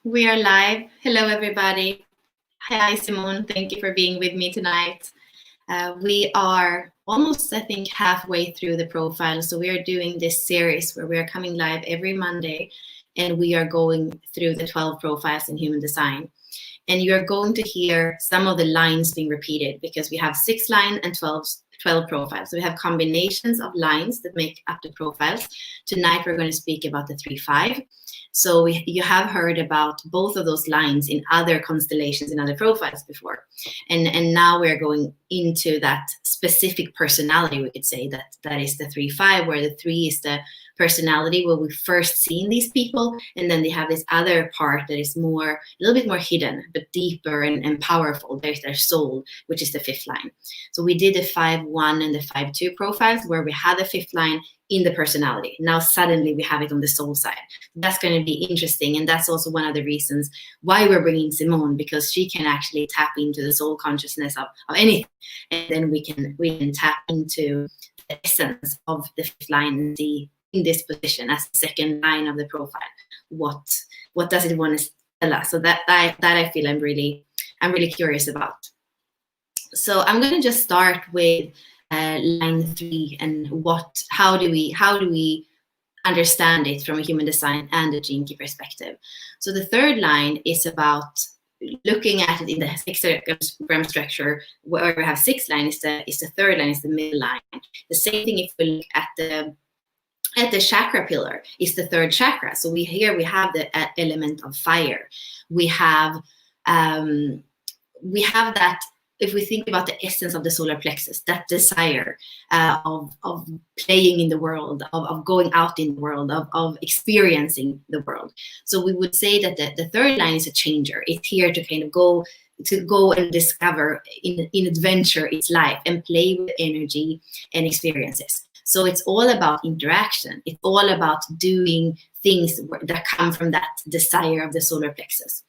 We are live. Hello, everybody. Hi, Simone. Thank you for being with me tonight. We are almost, I think, halfway through the profile. So we are doing this series where we are coming live every Monday, and we are going through the 12 profiles in human design. And you're going to hear some of the lines being repeated because we have 6 lines and 12 profiles. So we have combinations of lines that make up the profiles. Tonight, we're going to speak about the 3-5. So you have heard about both of those lines in other constellations, in other profiles before. And now we're going into that specific personality, we could say, that is the 3-5, where the 3 is the personality where we first seen these people, and then they have this other part that is more, a little bit more hidden, but deeper and powerful. There's their soul, which is the 5th line. So we did the 5-1 and the 5-2 profiles where we had the 5th line in the personality. Now suddenly we have it on the soul side. That's going to be interesting, and that's also one of the reasons why we're bringing Simone, because she can actually tap into the soul consciousness of anything, and then we can tap into the essence of the 5th line and see in this position as the 2nd line of the profile what does it want to tell us. So that I feel I'm really curious about. So I'm going to just start with line 3 and how do we understand it from a human design and a gene key perspective. So the 3rd line is about looking at it in the hexagram structure, where we have 6 lines, is the 3rd line, is the middle line. The same thing if we look at the chakra pillar, is the 3rd chakra. So we have the element of fire. We have that. If we think about the essence of the solar plexus, that desire of playing in the world, of going out in the world, of experiencing the world. So we would say that the 3rd line is a changer. It's here to kind of go and discover in adventure its life and play with energy and experiences. So it's all about interaction. It's all about doing things that come from that desire of the solar plexus.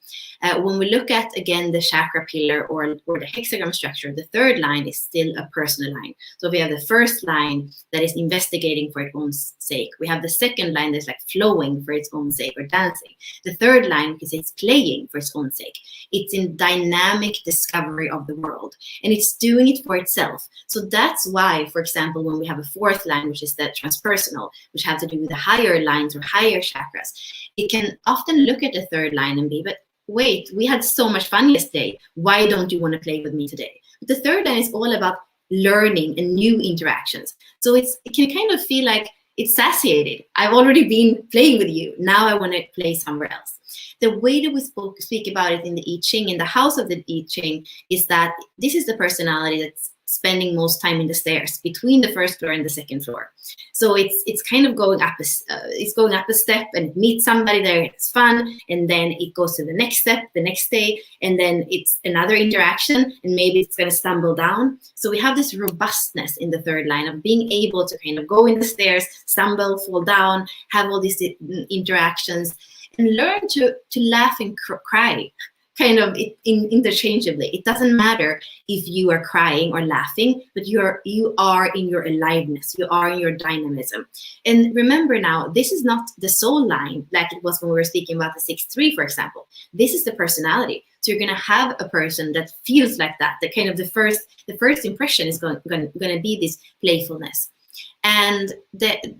When we look at, again, the chakra pillar or the hexagram structure, the 3rd line is still a personal line. So we have the 1st line that is investigating for its own sake. We have the 2nd line that's like flowing for its own sake or dancing. The 3rd line, because it's playing for its own sake. It's in dynamic discovery of the world, and it's doing it for itself. So that's why, for example, when we have a 4th line, which is the transpersonal, which has to do with the higher lines or higher chakras, it can often look at the 3rd line and be, but wait, we had so much fun yesterday. Why don't you want to play with me today? But the 3rd line is all about learning and new interactions. So it can kind of feel like it's satiated. I've already been playing with you. Now I want to play somewhere else. The way that we speak about it in the I Ching, in the house of the I Ching, is that this is the personality that's spending most time in the stairs between the 1st floor and the 2nd floor. So it's kind of going up a step and meet somebody there. It's fun, and then it goes to the next step the next day, and then it's another interaction, and maybe it's going to stumble down. So we have this robustness in the 3rd line of being able to kind of go in the stairs, stumble, fall down, have all these interactions, and learn to laugh and cry, kind of interchangeably. It doesn't matter if you are crying or laughing, but you are in your aliveness, you are in your dynamism. And remember now, this is not the soul line like it was when we were speaking about the 6-3, for example. This is the personality. So you're going to have a person that feels like that. The kind of the first impression is going to be this playfulness. And the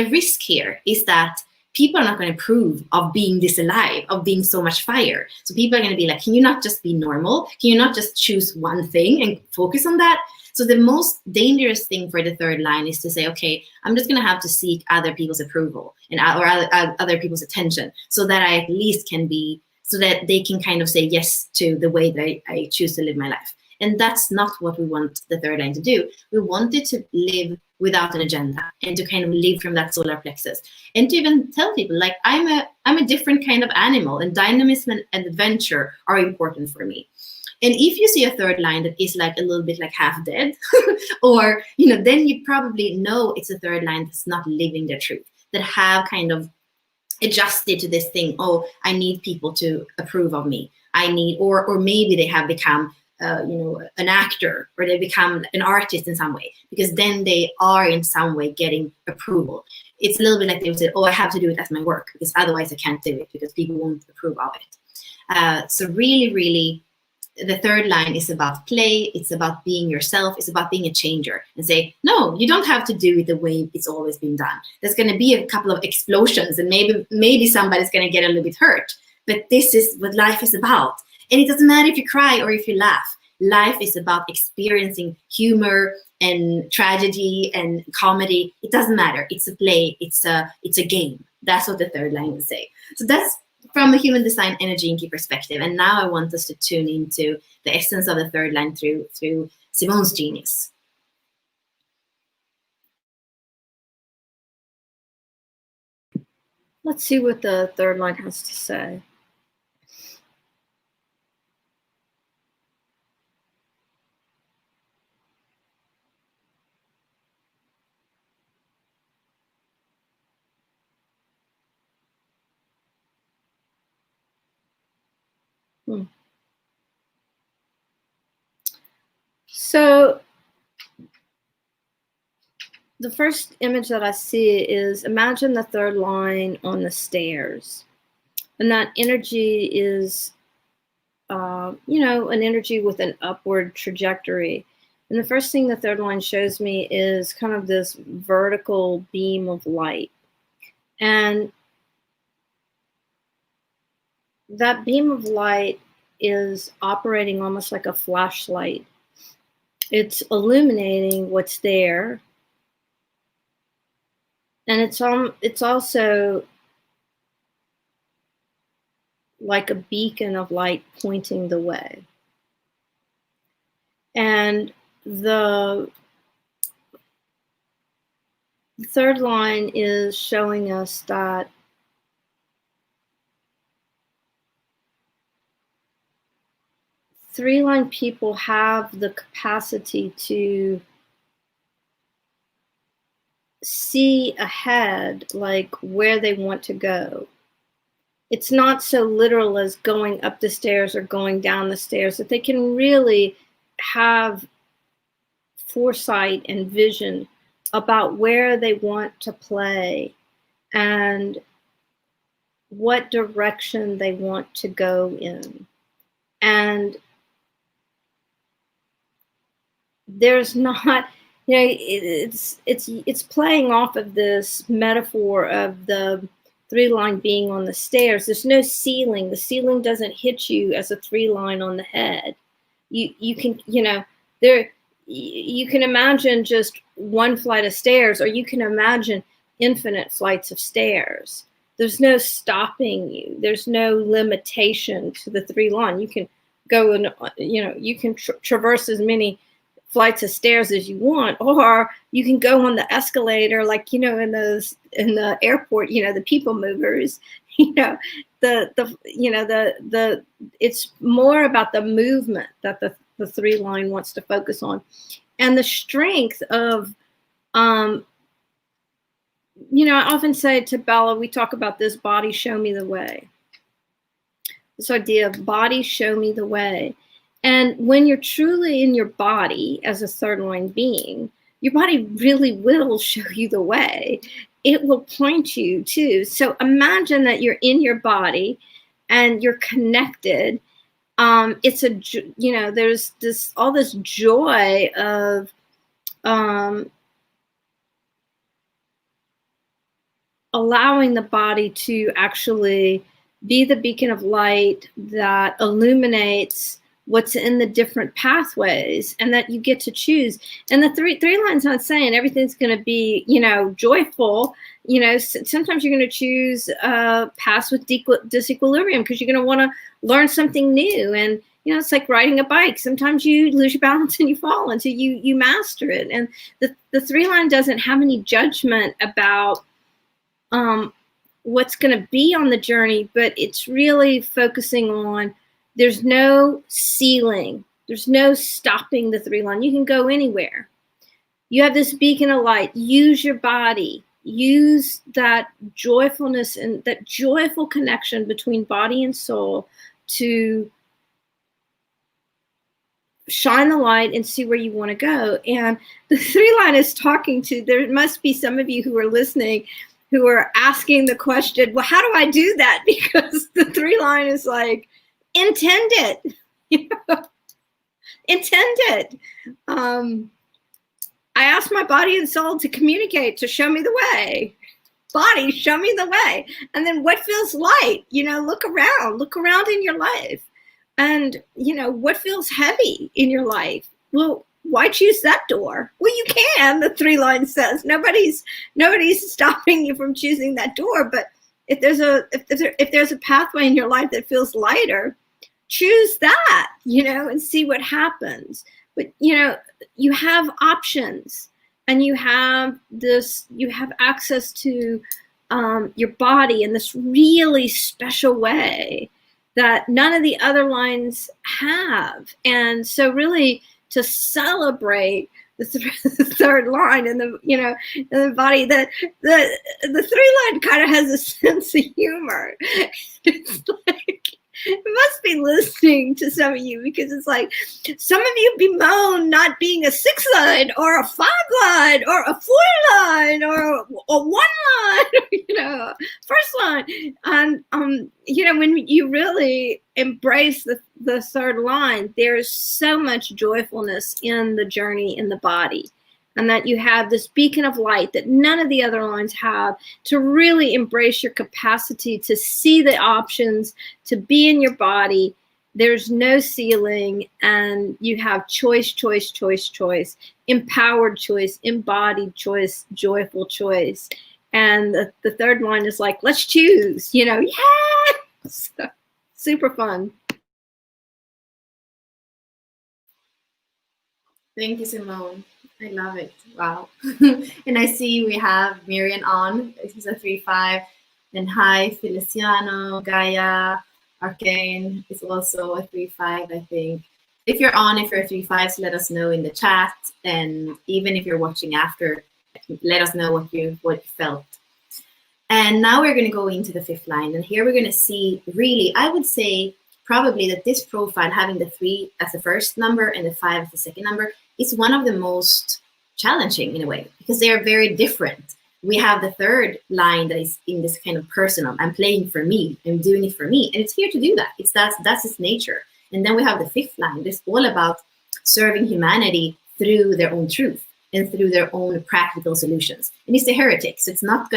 risk here is that people are not going to approve of being this alive, of being so much fire. So people are going to be like, can you not just be normal? Can you not just choose one thing and focus on that? So the most dangerous thing for the 3rd line is to say, okay, I'm just going to have to seek other people's approval or other people's attention so that I at least can be, so that they can kind of say yes to the way that I choose to live my life. And that's not what we want the 3rd line to do. We want it to live without an agenda and to kind of live from that solar plexus, and to even tell people, like, I'm a different kind of animal, and dynamism and adventure are important for me. And if you see a 3rd line that is like a little bit like half dead, or then you probably know it's a 3rd line that's not living their truth, that have kind of adjusted to this thing. Oh, I need people to approve of me. I need, or maybe they have become an actor, or they become an artist in some way, because then they are in some way getting approval. it's a little bit like they would say, oh, I have to do it as my work because otherwise I can't do it because people won't approve of it. So really, really, the third line is about play. It's about being yourself. It's about being a changer and say, no, you don't have to do it the way it's always been done. There's going to be a couple of explosions and maybe somebody's going to get a little bit hurt. But this is what life is about. And it doesn't matter if you cry or if you laugh. Life is about experiencing humor and tragedy and comedy. It doesn't matter. It's a play. It's a game. That's what the third line would say. So that's from a human design energy and key perspective. And now I want us to tune into the essence of the third line through Simone's genius. Let's see what the third line has to say. So the first image that I see is, imagine the third line on the stairs. And that energy is, an energy with an upward trajectory. And the first thing the third line shows me is kind of this vertical beam of light. And that beam of light is operating almost like a flashlight. It's illuminating what's there. And it's also like a beacon of light pointing the way. And the third line is showing us that three-line people have the capacity to see ahead, like where they want to go. It's not so literal as going up the stairs or going down the stairs, that they can really have foresight and vision about where they want to play and what direction they want to go in. And there's not, it's playing off of this metaphor of the three line being on the stairs. There's no ceiling. The ceiling doesn't hit you as a three line on the head. You can, you can imagine just one flight of stairs, or you can imagine infinite flights of stairs. There's no stopping you. There's no limitation to the three line. You can go and, you can traverse as many flights of stairs as you want, or you can go on the escalator, like, in the airport, the people movers, it's more about the movement that the three line wants to focus on, and the strength of, I often say to Bella, we talk about this body, show me the way. This idea of body, show me the way. And when you're truly in your body as a third line being, your body really will show you the way. It will point you to. So imagine that you're in your body and you're connected. It's there's all this joy of allowing the body to actually be the beacon of light that illuminates what's in the different pathways, and that you get to choose. And the three line's not saying everything's going to be, joyful. Sometimes you're going to choose paths with disequilibrium because you're going to want to learn something new. And, it's like riding a bike. Sometimes you lose your balance and you fall until you master it. And the three line doesn't have any judgment about what's going to be on the journey, but it's really focusing on, there's no ceiling. There's no stopping the three line. You can go anywhere. You have this beacon of light. Use your body. Use that joyfulness and that joyful connection between body and soul to shine the light and see where you want to go. And the three line is talking to, there must be some of you who are listening who are asking the question, well, how do I do that? Because the 3 line is like, intend it, you know, intend it. I asked my body and soul to communicate, to show me the way. Body, show me the way. And then what feels light? You know, look around in your life. And, you know, what feels heavy in your life? Well, why choose that door? Well, you can, the 3 line says. Nobody's stopping you from choosing that door. But if there's a pathway in your life that feels lighter, choose that, you know, and see what happens. But, you know, you have options, and you have access to your body in this really special way that none of the other lines have. And so really to celebrate the third line and the, you know, in the body, the 3 line kind of has a sense of humor. It's like, it must be listening to some of you, because it's like some of you bemoan not being a 6 line or a 5 line or a 4 line or a 1 line, you know, first line. And you know, when you really embrace the third line, there's so much joyfulness in the journey in the body. And that you have this beacon of light that none of the other lines have, to really embrace your capacity to see the options, to be in your body. There's no ceiling, and you have choice, choice, choice, choice, empowered choice, embodied choice, joyful choice. And the third line is like, let's choose, you know, yeah! So, super fun. Thank you, Simone. I love it. Wow. And I see we have Miriam on. She's a 3-5. And hi, Feliciano, Gaia, Arcane is also a 3-5, I think. If you're on, if you're a 3-5, let us know in the chat. And even if you're watching after, let us know what you felt. And now we're going to go into the 5th line. And here we're going to see, really, I would say probably that this profile, having the 3 as the first number and the 5 as the second number, is one of the most challenging in a way, because they are very different. We have the 3rd line that is in this kind of personal, I'm playing for me, I'm doing it for me, and it's here to do that. That's its nature. And then we have the 5th line that's all about serving humanity through their own truth and through their own practical solutions. And it's the heretic, so it's not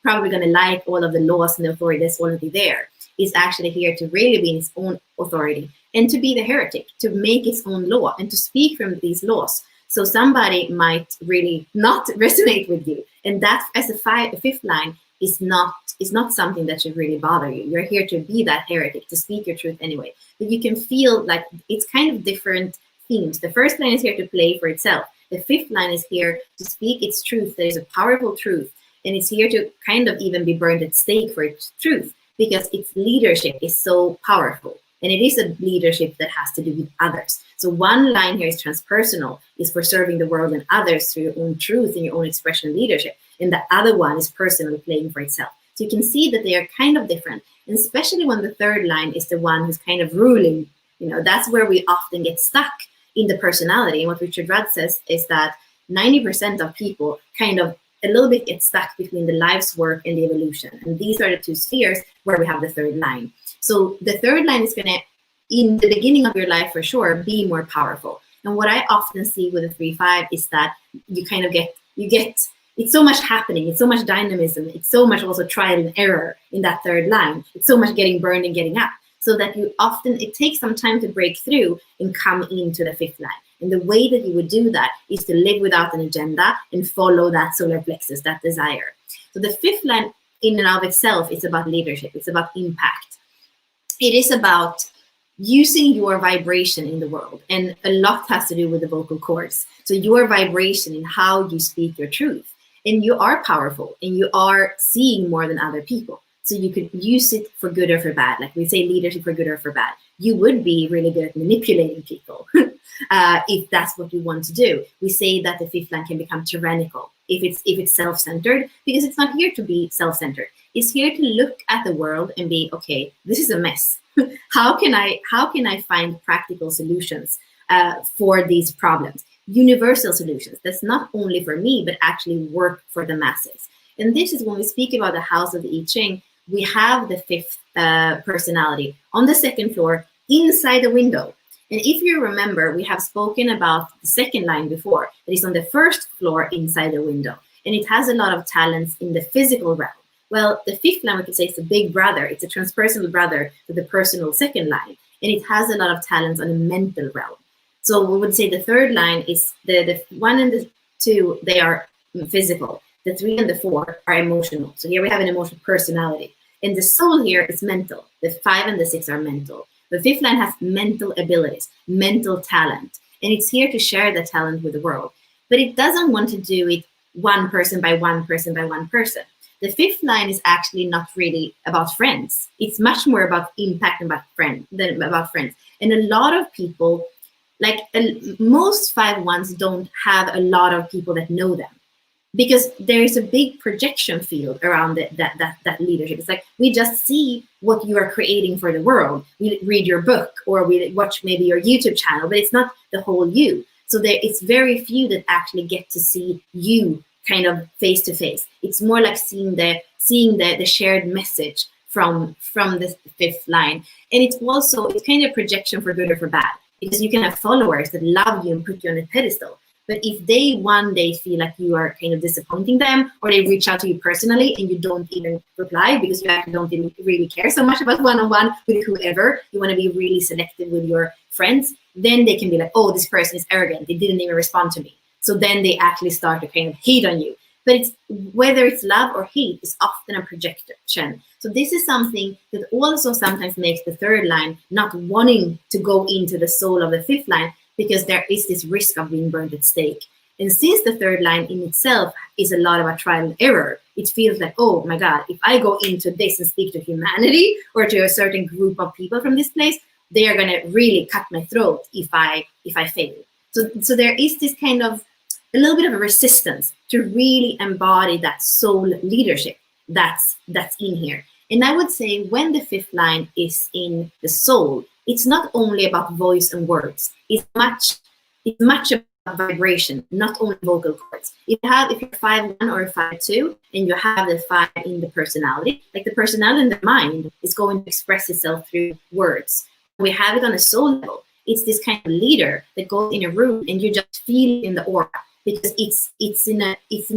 probably gonna like all of the laws and the authority that's already there. It's actually here to really be in its own authority and to be the heretic, to make its own law and to speak from these laws. So somebody might really not resonate with you. And that, as the 5th line, is not something that should really bother you. You're here to be that heretic, to speak your truth anyway. But you can feel like it's kind of different themes. The 1st line is here to play for itself. The 5th line is here to speak its truth. There is a powerful truth. And it's here to kind of even be burned at stake for its truth, because its leadership is so powerful. And it is a leadership that has to do with others. So one line here is transpersonal, is for serving the world and others through your own truth and your own expression of leadership. And the other one is personal, playing for itself. So you can see that they are kind of different. And especially when the 3rd line is the one who's kind of ruling, you know, that's where we often get stuck in the personality. And what Richard Rudd says is that 90% of people kind of a little bit get stuck between the life's work and the evolution. And these are the 2 spheres where we have the 3rd line. So the 3rd line is going to, in the beginning of your life for sure, be more powerful. And what I often see with a 3-5 is that you kind of get, it's so much happening, it's so much dynamism, it's so much also trial and error in that 3rd line. It's so much getting burned and getting up. So that you often, it takes some time to break through and come into the 5th line. And the way that you would do that is to live without an agenda and follow that solar plexus, that desire. So the 5th line in and of itself is about leadership. It's about impact. It is about using your vibration in the world. And a lot has to do with the vocal cords. So your vibration in how you speak your truth. And you are powerful and you are seeing more than other people. So you could use it for good or for bad. Like we say, leadership for good or for bad. You would be really good at manipulating people if that's what you want to do. We say that the 5th line can become tyrannical if it's self-centered, because it's not here to be self-centered. It's here to look at the world and be, okay, this is a mess. How can I find practical solutions for these problems? Universal solutions that's not only for me, but actually work for the masses. And this is when we speak about the house of the I Ching, we have the fifth personality on the second floor inside the window. And if you remember, we have spoken about the second line before, that is on the first floor inside the window. And it has a lot of talents in the physical realm. Well, the fifth line, we could say, is the big brother. It's a transpersonal brother to the personal second line. And it has a lot of talents on the mental realm. So we would say the third line is the 1 and the 2, they are physical. The 3 and the 4 are emotional. So here we have an emotional personality. And the soul here is mental. The 5 and the 6 are mental. The fifth line has mental abilities, mental talent. And it's here to share the talent with the world. But it doesn't want to do it one person by one person by one person. The fifth line is actually not really about friends. It's much more about impact than about friends. And a lot of people, like most 5-1s don't have a lot of people that know them, because there is a big projection field around that leadership. It's like we just see what you are creating for the world. We read your book or we watch maybe your YouTube channel, but it's not the whole you. So it's very few that actually get to see you kind of face to face. It's more like seeing the shared message from the fifth line. And it's kind of projection for good or for bad, because you can have followers that love you and put you on a pedestal. But if they one day feel like you are kind of disappointing them, or they reach out to you personally and you don't even reply because you actually don't even really care so much about one-on-one with whoever, you want to be really selective with your friends, then they can be like, oh, this person is arrogant. They didn't even respond to me. So then they actually start to kind of hate on you. But whether it's love or hate is often a projection. So this is something that also sometimes makes the third line not wanting to go into the soul of the fifth line, because there is this risk of being burned at stake. And since the third line in itself is a lot of a trial and error, it feels like, oh my God, if I go into this and speak to humanity or to a certain group of people from this place, they are going to really cut my throat if I fail. So there is this kind of a little bit of a resistance to really embody that soul leadership that's in here. And I would say when the fifth line is in the soul, it's not only about voice and words. It's much about vibration, not only vocal cords. If you're 5-1 or 5-2, and you have the 5 in the personality, like the personality in the mind is going to express itself through words. We have it on a soul level. It's this kind of leader that goes in a room and you just feel it in the aura, because it's in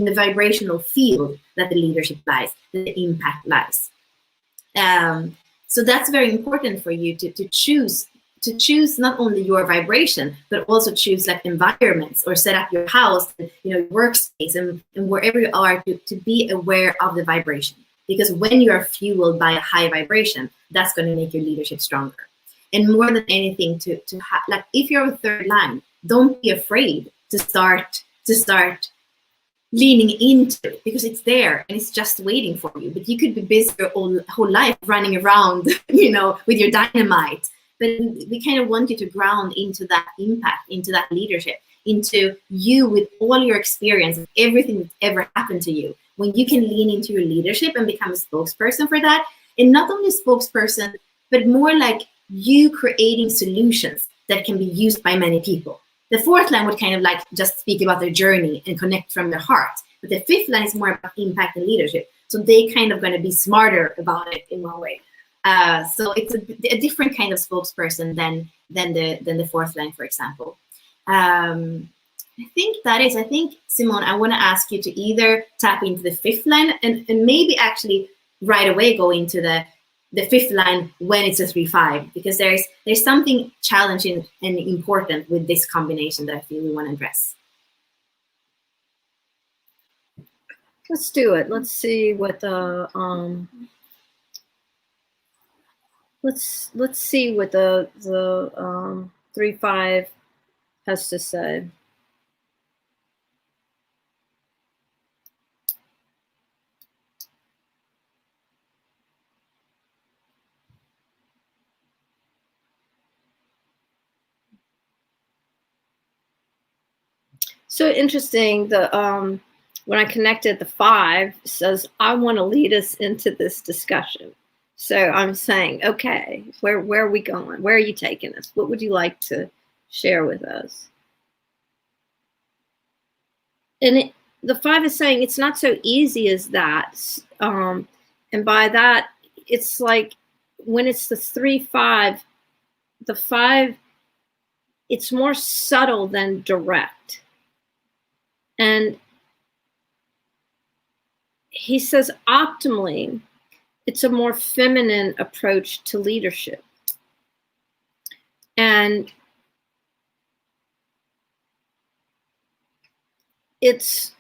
the vibrational field that the leadership lies, that the impact lies. So that's very important for you to choose not only your vibration, but also choose like environments, or set up your house, your workspace, and wherever you are to be aware of the vibration. Because when you are fueled by a high vibration, that's going to make your leadership stronger. And more than anything, like if you're a third line, don't be afraid to start leaning into it, because it's there and it's just waiting for you. But you could be busy your whole life running around, with your dynamite. But we kind of want you to ground into that impact, into that leadership, into you with all your experience, everything that's ever happened to you. When you can lean into your leadership and become a spokesperson for that, and not only a spokesperson, but more like you creating solutions that can be used by many people. The fourth line would kind of like just speak about their journey and connect from their heart. But the fifth line is more about impact and leadership. So they kind of going to be smarter about it in one way. So it's a different kind of spokesperson than the fourth line, for example. I think, Simone, I want to ask you to either tap into the fifth line and maybe actually right away go into the fifth line when it's a 3-5, because there's something challenging and important with this combination that I feel we want to address. Let's do it. Let's see what the let's see what the 3-5 has to say. So interesting. The when I connected the 5, it says, I want to lead us into this discussion. So I'm saying, okay, where are we going? Where are you taking us? What would you like to share with us? And the 5 is saying it's not so easy as that. And by that, it's like when it's the 3-5, the 5, it's more subtle than direct. And he says optimally, it's a more feminine approach to leadership. And it's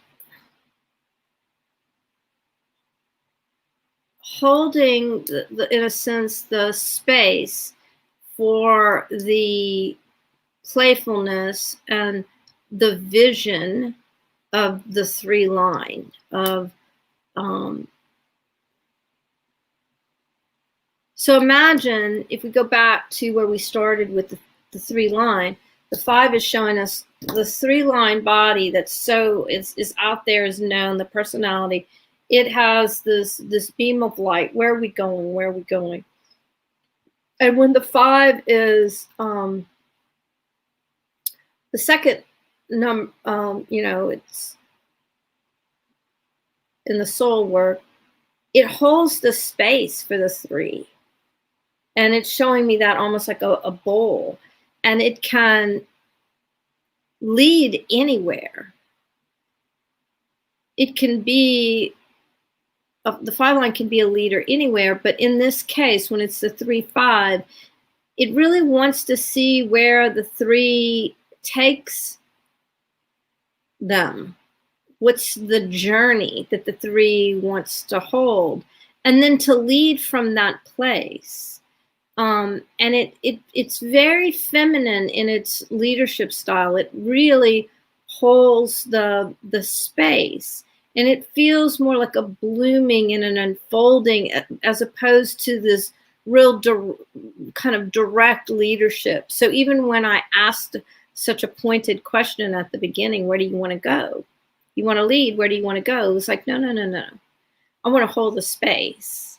holding, in a sense, the space for the playfulness and the vision of the 3 line of so imagine if we go back to where we started with the 3 line, the 5 is showing us the 3 line body that's so is out there, is known, the personality. It has this beam of light. Where are we going? Where are we going? And when the 5 is the second number, it's in the soul work, it holds the space for the 3. And it's showing me that almost like a bowl. And it can lead anywhere. It can be, the 5 line can be a leader anywhere. But in this case, when it's the 3-5, it really wants to see where the 3 takes them. What's the journey that the 3 wants to hold? And then to lead from that place. And it's very feminine in its leadership style. It really holds the space, and it feels more like a blooming and an unfolding, as opposed to this real kind of direct leadership. So even when I asked such a pointed question at the beginning, where do you want to go? You want to lead, where do you want to go? It was like, no. I want to hold the space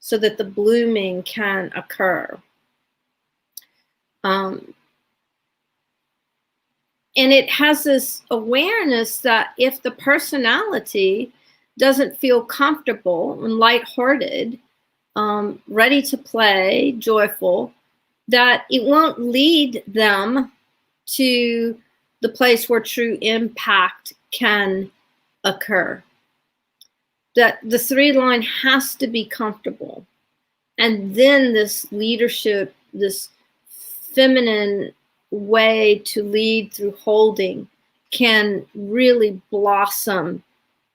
so that the blooming can occur. And it has this awareness that if the personality doesn't feel comfortable and lighthearted, ready to play, joyful, that it won't lead them to the place where true impact can occur. That the 3 line has to be comfortable. And then this leadership, this feminine way to lead through holding, can really blossom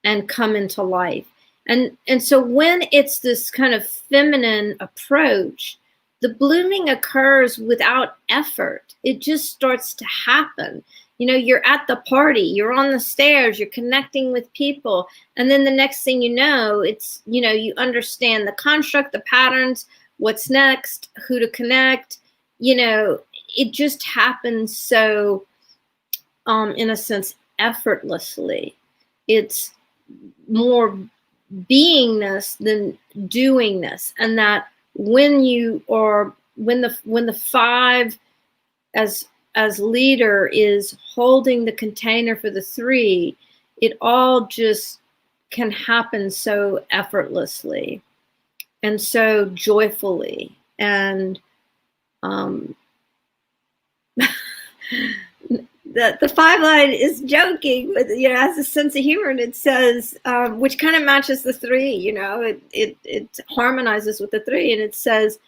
and come into life. And so when it's this kind of feminine approach, the blooming occurs without effort. It just starts to happen. You're at the party, you're on the stairs, you're connecting with people. And then the next thing you know, it's, you understand the construct, the patterns, what's next, who to connect. It just happens so, in a sense, effortlessly. It's more beingness than doingness. And that when the 5 as leader is holding the container for the 3, it all just can happen so effortlessly and so joyfully. And the 5 line is joking, but has a sense of humor, and it says, which kind of matches the 3. It harmonizes with the 3, and it says,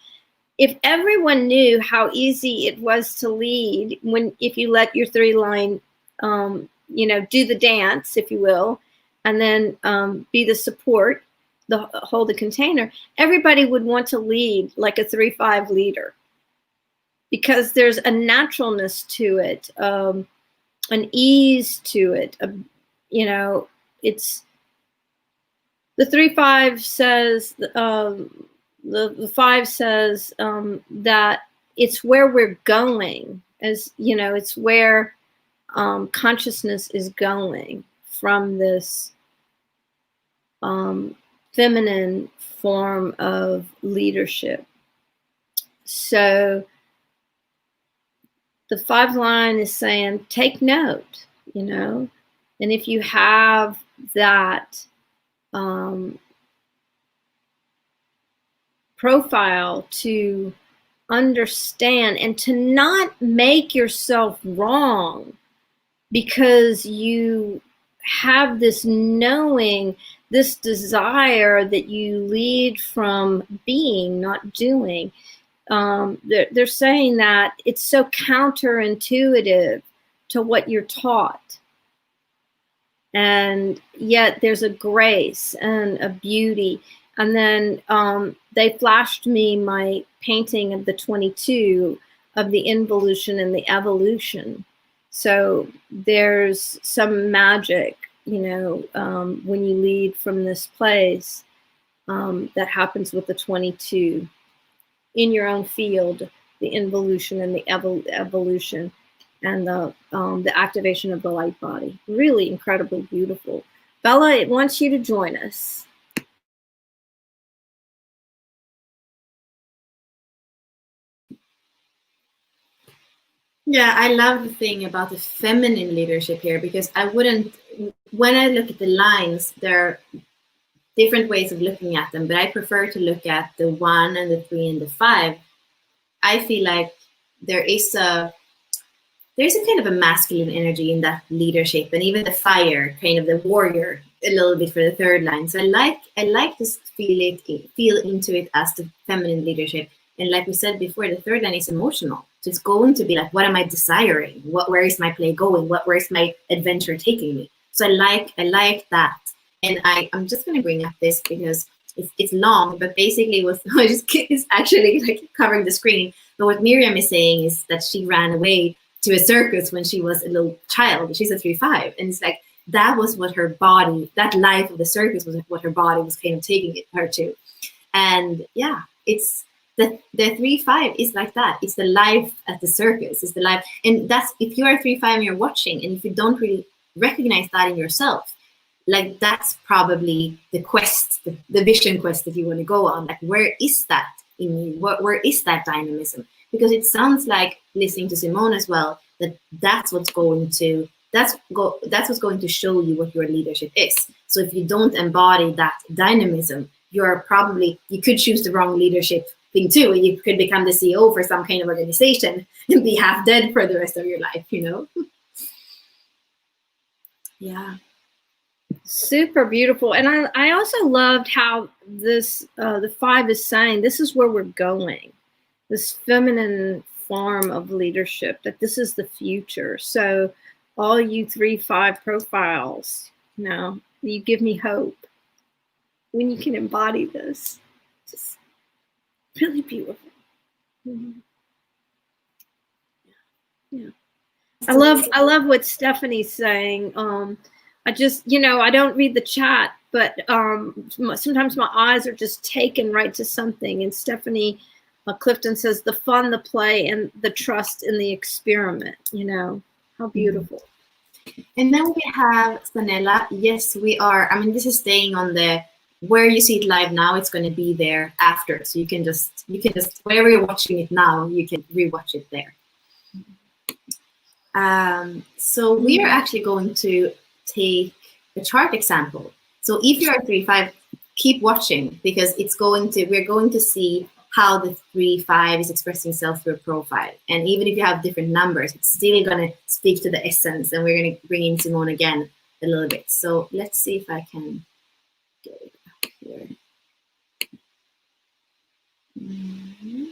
if everyone knew how easy it was to lead if you let your 3 line, do the dance, if you will, and then be the support, hold the container, everybody would want to lead like a 3-5 leader, because there's a naturalness to it, an ease to it. It's the 3-5 says. The 5 says that it's where we're going, it's where consciousness is going from this feminine form of leadership. So the 5 line is saying, take note, And if you have that profile to understand and to not make yourself wrong because you have this knowing, this desire that you lead from being, not doing. They're saying that it's so counterintuitive to what you're taught. And yet there's a grace and a beauty. And then they flashed me my painting of the 22 of the involution and the evolution. So there's some magic, you know, when you lead from this place that happens with the 22 in your own field, the involution and the evolution, and the activation of the light body. Really incredibly beautiful. Bella, it wants you to join us. Yeah, I love the thing about the feminine leadership here, because I wouldn't, when I look at the lines, there are different ways of looking at them, but I prefer to look at the 1 and the 3 and the 5. I feel like there's a kind of a masculine energy in that leadership, and even the fire, kind of the warrior, a little bit for the 3rd line. So I like to feel into it as the feminine leadership. And like we said before, the 3rd line is emotional. So it's going to be like, what am I desiring? Where is my play going? Where is my adventure taking me? So I like that. And I'm just going to bring up this because it's long, but basically it's actually like covering the screen. But what Miriam is saying is that she ran away to a circus when she was a little child. She's a 3-5. And it's like, that was what her body, that life of the circus was what her body was kind of taking her to. And yeah, it's the 3-5 is like that. It's the life at the circus. It's the life. And that's, if you're a 3-5 and you're watching, and if you don't really recognize that in yourself, like that's probably the quest, the vision quest that you want to go on. Like, where is that in you? Where is that dynamism? Because it sounds like, listening to Simone as well, that's what's going to show you what your leadership is. So if you don't embody that dynamism, you could choose the wrong leadership thing too. You could become the CEO for some kind of organization and be half dead for the rest of your life, you know? Yeah. Super beautiful. And I also loved how this, the 5 is saying, this is where we're going. This feminine form of leadership, that this is the future. So all you 3-5 profiles, you know, you give me hope when you can embody this. Just really beautiful. Mm-hmm. Yeah. I love what Stephanie's saying. I just, you know, I don't read the chat, but sometimes my eyes are just taken right to something. And Stephanie Clifton says, the fun, the play, and the trust in the experiment. You know, how beautiful. And then we have Sanella. Yes, we are. I mean, this is staying on the, where you see it live now, it's going to be there after. So you can just, wherever you're watching it now, you can rewatch it there. So we are actually going to take a chart example. So if you're a 3-5, keep watching, because we're going to see how the 3-5 is expressing itself through a profile. And even if you have different numbers, it's still going to speak to the essence. And we're going to bring in Simone again a little bit. So let's see if I can get it up here. Mm-hmm.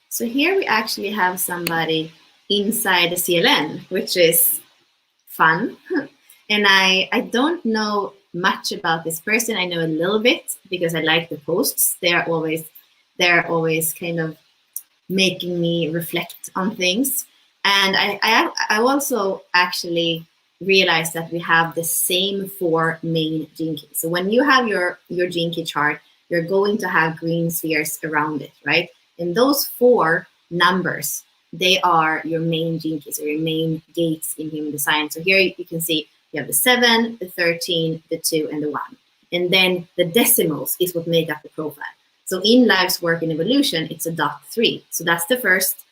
So here we actually have somebody inside the CLN, which is fun. And I don't know much about this person. I know a little bit because I like the posts. They're always kind of making me reflect on things. And I also actually realized that we have the same 4 main gene keys. So when you have your gene key chart, you're going to have green spheres around it, right? And those 4 numbers, they are your main gene keys, or your main gates in human design. So here you can see you have the 7, the 13, the 2, and the 1. And then the decimals is what make up the profile. So in life's work and evolution, it's a dot 3. So that's the first.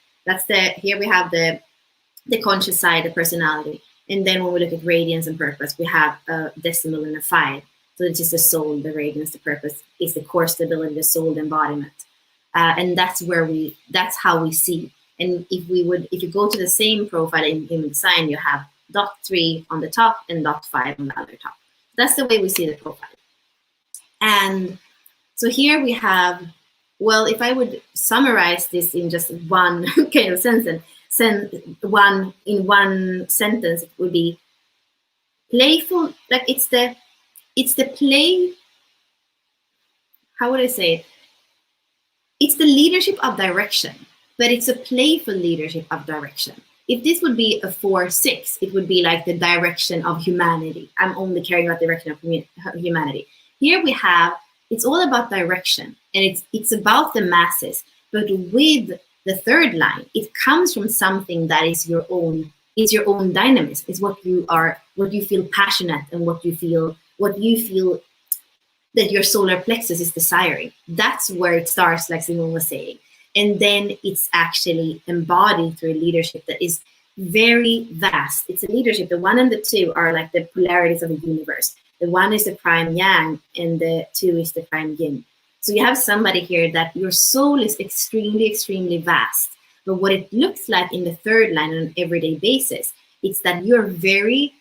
Here we have the conscious side, the personality. And then when we look at radiance and purpose, we have a decimal and a 5. So it's just the soul, the radiance, the purpose is the core stability, the soul, the embodiment. And that's how we see. And if you go to the same profile in human design, you have dot 3 on the top and dot 5 on the other top. That's the way we see the profile. And so here we have, well, if I would summarize this in just one kind of sentence, in one sentence, it would be playful. Like it's the play. How would I say it? It's the leadership of direction, but it's a playful leadership of direction. If this would be a 4-6, it would be like the direction of humanity. I'm only caring about the direction of humanity. Here we have, it's all about direction, and it's about the masses, but with the third line, it comes from something that is your own dynamism. It's what you feel passionate, and what you feel that your solar plexus is desiring. That's where it starts, like Simone was saying. And then it's actually embodied through leadership that is very vast. It's a leadership. The 1 and the 2 are like the polarities of the universe. The 1 is the prime yang, and the 2 is the prime yin. So you have somebody here that your soul is extremely, extremely vast. But what it looks like in the third line on an everyday basis, it's that you're very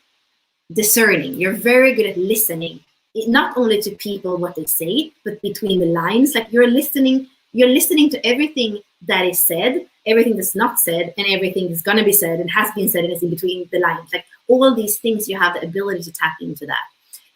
discerning. You're very good at listening, not only to people, what they say, but between the lines. Like you're listening to everything that is said, everything that's not said, and everything that's going to be said and has been said and is in between the lines. Like all these things, you have the ability to tap into that.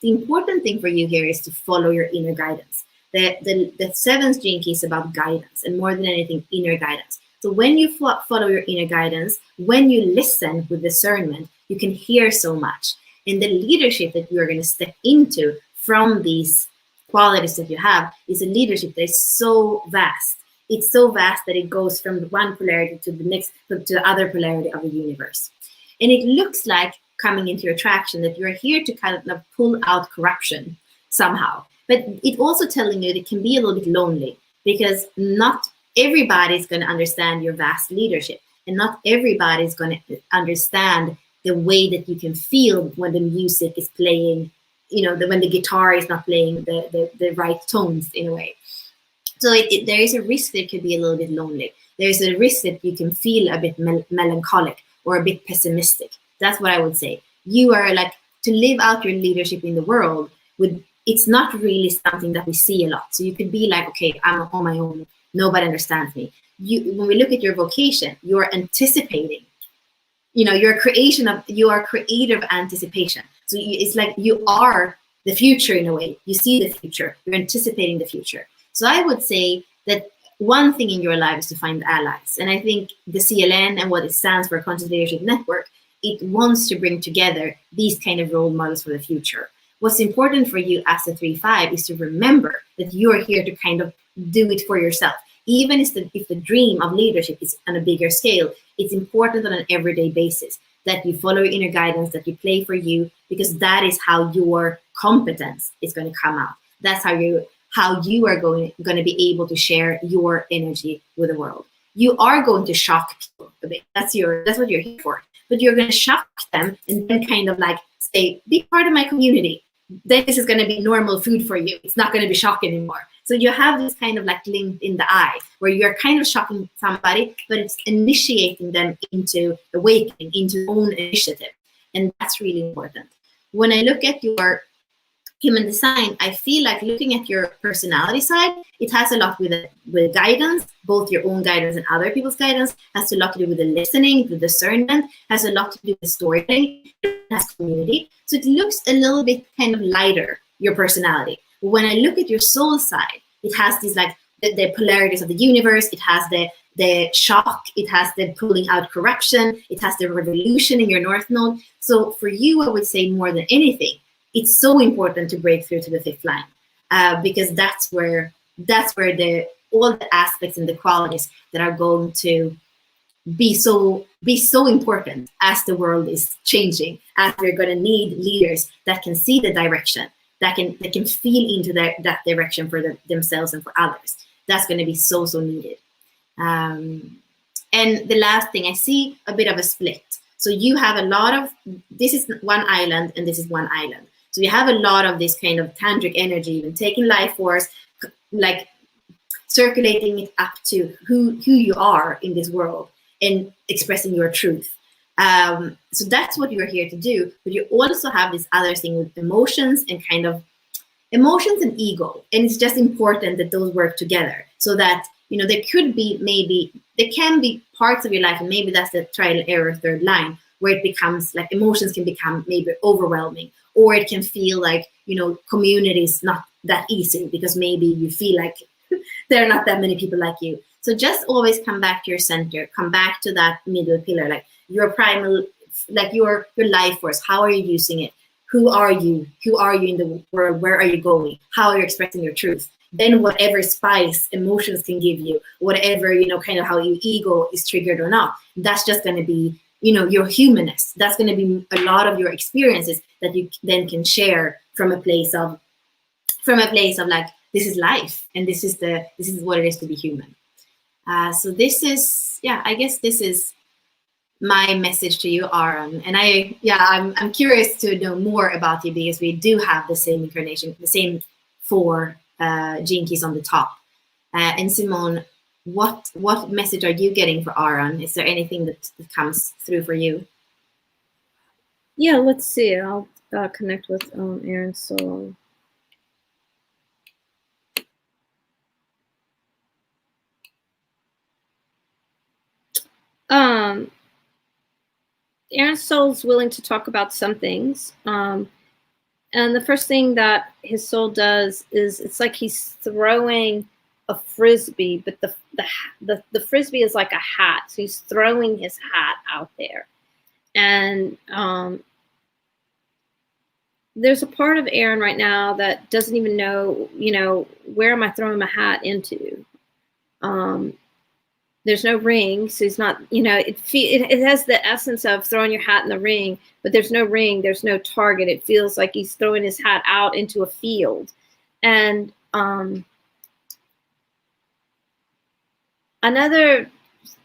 The important thing for you here is to follow your inner guidance. The 7th gene key is about guidance, and more than anything, inner guidance. So when you follow your inner guidance, when you listen with discernment, you can hear so much. And the leadership that you're going to step into from these qualities that you have is a leadership that is so vast. It's so vast that it goes from one polarity to the next, to the other polarity of the universe. And it looks like, coming into your attraction, that you're here to kind of pull out corruption somehow. But it also telling you that it can be a little bit lonely, because not everybody is going to understand your vast leadership, and not everybody is going to understand the way that you can feel when the music is playing, when the guitar is not playing the right tones in a way. So there is a risk that it could be a little bit lonely. There's a risk that you can feel a bit melancholic or a bit pessimistic. That's what I would say. You are like, to live out your leadership in the world, it's not really something that we see a lot. So you could be like, okay, I'm on my own. Nobody understands me. When we look at your vocation, you're anticipating. Your creative anticipation. So it's like you are the future in a way. You see the future. You're anticipating the future. So I would say that one thing in your life is to find allies. And I think the CLN and what it stands for, Conscious Leadership Network, it wants to bring together these kind of role models for the future. What's important for you as a 3-5 is to remember that you're here to kind of do it for yourself. Even if the dream of leadership is on a bigger scale, it's important on an everyday basis that you follow your inner guidance, that you play for you, because that is how your competence is going to come out. That's how you are going to be able to share your energy with the world. You are going to shock people a bit. That's what you're here for. But you're going to shock them and then kind of like say, be part of my community. Then this is going to be normal food for you. It's not going to be shocking anymore. So you have this kind of like glint in the eye where you're kind of shocking somebody, but it's initiating them into awakening, into own initiative. And that's really important. When I look at your human design, I feel like looking at your personality side, it has a lot with guidance, both your own guidance and other people's guidance, has a lot to do with the listening, the discernment, has a lot to do with storytelling, has community. So it looks a little bit kind of lighter, your personality. But when I look at your soul side, it has these like the polarities of the universe, it has the shock, it has the pulling out corruption, it has the revolution in your North Node. So for you, I would say more than anything, it's so important to break through to the 5th line, because that's where all the aspects and the qualities that are going to be so important as the world is changing, as we're going to need leaders that can see the direction. that can feel into that direction for themselves and for others. That's going to be so needed. And the last thing, I see a bit of a split. So you have a lot of, this is one island and this is one island. So you have a lot of this kind of tantric energy and taking life force, like circulating it up to who you are in this world and expressing your truth. So that's what you're here to do. But you also have this other thing with emotions and kind of emotions and ego. And it's just important that those work together, so that, you know, there can be parts of your life, and maybe that's the trial and error third line, where it becomes like emotions can become maybe overwhelming, or it can feel like, you know, community is not that easy because maybe you feel like there are not that many people like you. So just always come back to your center, come back to that middle pillar, like your primal, like your life force. How are you using it? Who are you? Who are you in the world? Where are you going? How are you expressing your truth? Then whatever spice emotions can give you, whatever, you know, kind of how your ego is triggered or not, that's just going to be, you know, your humanness. That's going to be a lot of your experiences that you then can share from a place of like, this is life, and this is what it is to be human. So this is, yeah, I guess this is my message to you, Aaron. And I'm curious to know more about you, because we do have the same incarnation, the same 4 gene keys on the top. And Simone, what message are you getting for Aaron? Is there anything that comes through for you? Yeah, let's see. I'll connect with Aaron's soul. Aaron's soul is willing to talk about some things. And the first thing that his soul does is, it's like he's throwing a frisbee, but the frisbee is like a hat. So he's throwing his hat out there. And there's a part of Aaron right now that doesn't even know, you know, where am I throwing my hat into? There's no ring, so he's not, you know, it has the essence of throwing your hat in the ring, but there's no ring, there's no target. It feels like he's throwing his hat out into a field. And another,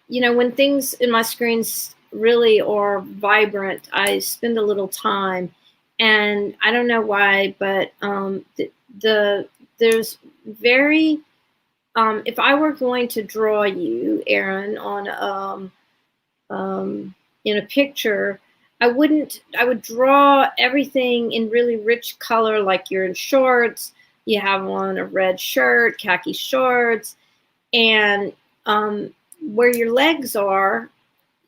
you know, when things in my screens really are vibrant, I spend a little time, and I don't know why, but there's very, if I were going to draw you, Aaron, on in a picture, I would draw everything in really rich color, like you're in shorts, you have on a red shirt, khaki shorts, and where your legs are,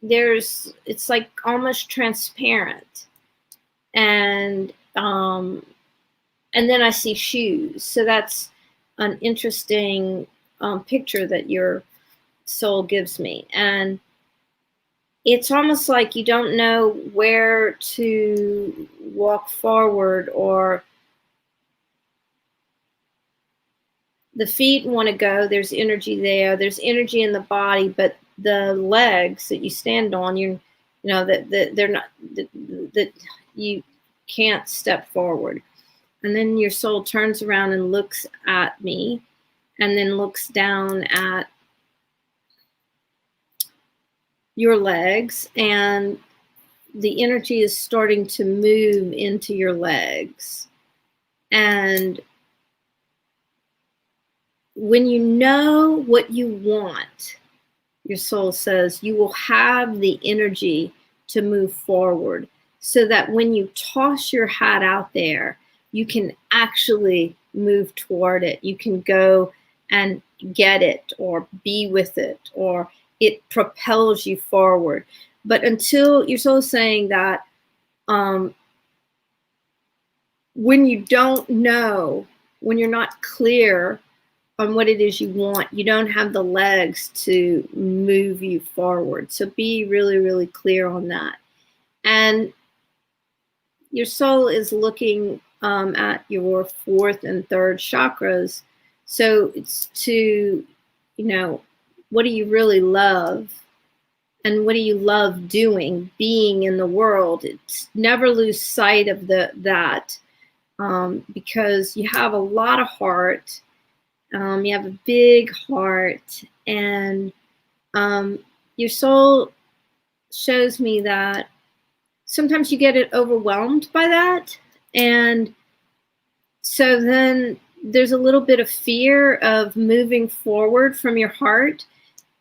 it's like almost transparent, and then I see shoes. So that's an interesting picture that your soul gives me. And it's almost like you don't know where to walk forward, or the feet want to go, there's energy there, there's energy in the body, but the legs that you stand on, you know that they're not, that you can't step forward. And then your soul turns around and looks at me, and then looks down at your legs, and the energy is starting to move into your legs. And when you know what you want, your soul says, you will have the energy to move forward, so that when you toss your hat out there, you can actually move toward it. You can go and get it, or be with it, or it propels you forward. But until your soul is saying that, when you don't know, when you're not clear on what it is you want, you don't have the legs to move you forward. So be really, really clear on that. And your soul is looking at your 4th and 3rd chakras. So it's to, you know, what do you really love? And what do you love doing, being in the world? It's never lose sight of that. because you have a lot of heart. You have a big heart, and your soul shows me that sometimes you get it overwhelmed by that. And so then there's a little bit of fear of moving forward from your heart,